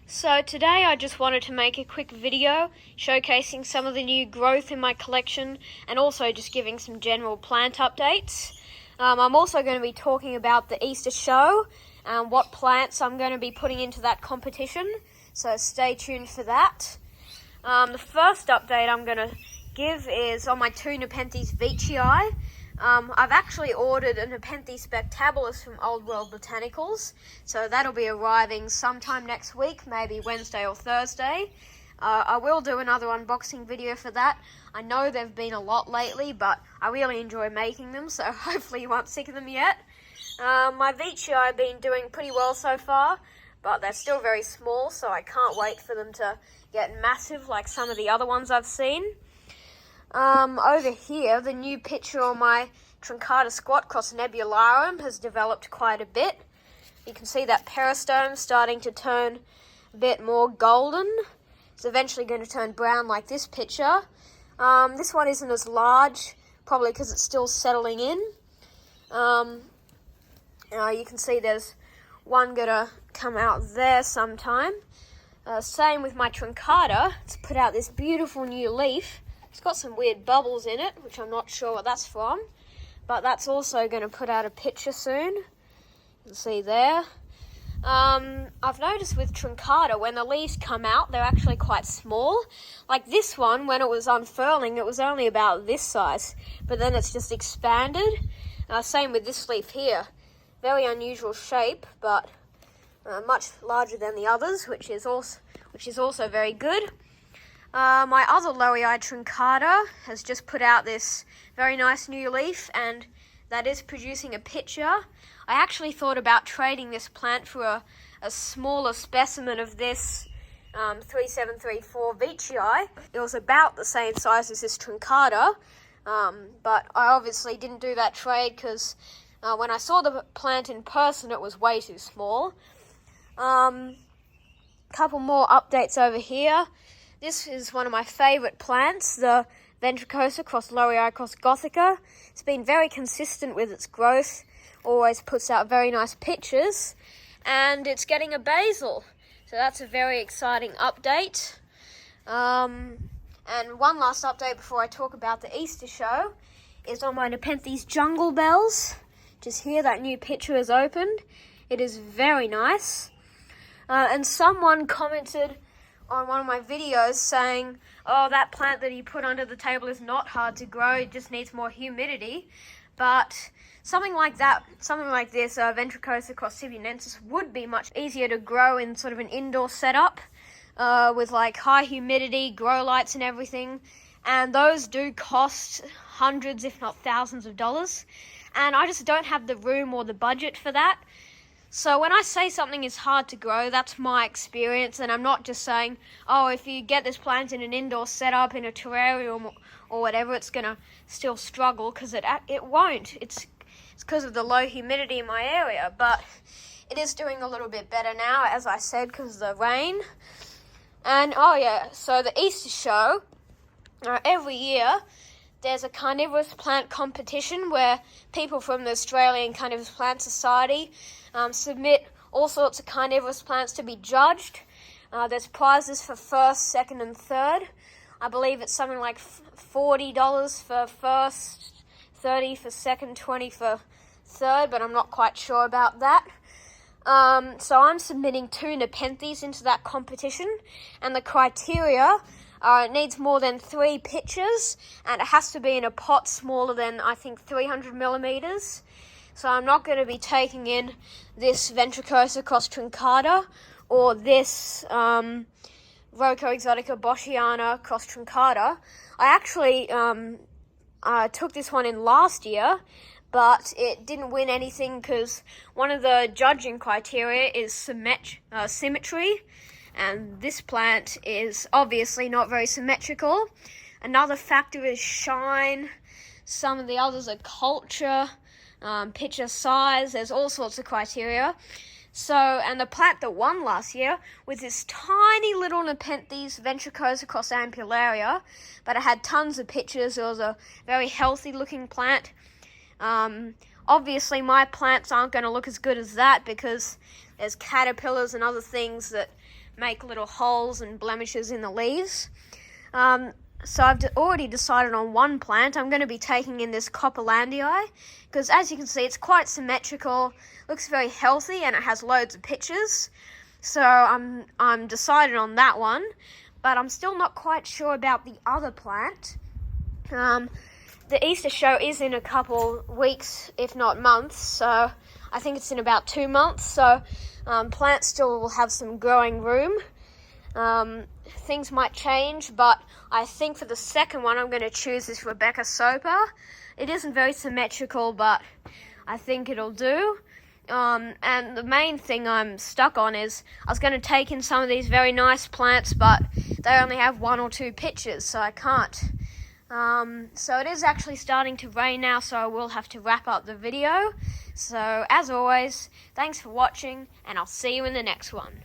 So today I just wanted to make a quick video showcasing some of the new growth in my collection and also just giving some general plant updates. I'm also going to be talking about the Easter show and what plants I'm going to be putting into that competition, so stay tuned for that. The first update I'm going to give is on my two Nepenthes veitchii. I've actually ordered a Nepenthes spectabilis from Old World Botanicals, so that'll be arriving sometime next week, maybe Wednesday or Thursday. I will do another unboxing video for that. I know they've been a lot lately, but I really enjoy making them, so hopefully you aren't sick of them yet. My veitchii have been doing pretty well so far, but they're still very small, so I can't wait for them to get massive like some of the other ones I've seen. Over here, the new picture on my Truncata squat cross nebularum has developed quite a bit. You can see that peristome starting to turn a bit more golden. It's eventually going to turn brown like this picture. This one isn't as large, probably because it's still settling in. You can see there's one going to come out there sometime. Same with my Truncata. It's put out this beautiful new leaf. It's got some weird bubbles in it, which I'm not sure what that's from, but that's also going to put out a picture soon. You can see there. I've noticed with Truncata, when the leaves come out, they're actually quite small. Like this one, when it was unfurling, it was only about this size, but then it's just expanded. Same with this leaf here. Very unusual shape, but much larger than the others, which is also very good. My other low-eyed Truncata has just put out this very nice new leaf, and that is producing a picture. I actually thought about trading this plant for a smaller specimen of this 3734 veitchii. It was about the same size as this Truncata, but I obviously didn't do that trade because when I saw the plant in person, it was way too small. Couple more updates over here. This is one of my favourite plants, the Ventricosa cross Lowii cross Gothica. It's been very consistent with its growth, always puts out very nice pictures, and it's getting a basil. So that's a very exciting update. And one last update before I talk about the Easter show is on my Nepenthes Jungle Bells. Just here, that new picture is opened. It is very nice. And someone commented on one of my videos saying, oh, that plant that he put under the table is not hard to grow, it just needs more humidity. But something like this, Ventricosa cross Sibionensis, would be much easier to grow in sort of an indoor setup with like high humidity, grow lights and everything. And those do cost hundreds, if not thousands of dollars. And I just don't have the room or the budget for that. So when I say something is hard to grow, that's my experience, and I'm not just saying, oh, if you get this plant in an indoor setup, in a terrarium or whatever, it's going to still struggle, because it won't. It's because of the low humidity in my area, but it is doing a little bit better now, as I said, because of the rain. And, oh yeah, so the Easter show, every year, there's a carnivorous plant competition where people from the Australian Carnivorous Plant Society submit all sorts of carnivorous plants to be judged. There's prizes for first, second, and third. I believe it's something like $40 for first, $30 for second, $20 for third, but I'm not quite sure about that. So I'm submitting two Nepenthes into that competition, and the criteria it needs more than 3 pictures, and it has to be in a pot smaller than, I think, 300 millimeters. So I'm not going to be taking in this Ventricosa cross Truncata or this Rhoco exotica boschiana cross Truncata. I actually took this one in last year, but it didn't win anything because one of the judging criteria is symmetry. And this plant is obviously not very symmetrical. Another factor is shine. Some of the others are culture, picture size. There's all sorts of criteria. So, and the plant that won last year was this tiny little Nepenthes Ventricosa cross ampullaria, but it had tons of pictures. It was a very healthy looking plant. Obviously, my plants aren't going to look as good as that because there's caterpillars and other things that make little holes and blemishes in the leaves. So I've already decided on one plant. I'm going to be taking in this Copperlandii, because as you can see, it's quite symmetrical, looks very healthy, and it has loads of pitches. So I'm decided on that one, but I'm still not quite sure about the other plant. The Easter show is in a couple weeks, if not months, so I think it's in about 2 months, so plants still will have some growing room. Things might change, but I think for the second one I'm going to choose this Rebecca Soper. It isn't very symmetrical, but I think it'll do. And the main thing I'm stuck on is I was going to take in some of these very nice plants, but they only have 1 or 2 pitches, so I can't. So it is actually starting to rain now, so I will have to wrap up the video. So as always, thanks for watching, and I'll see you in the next one.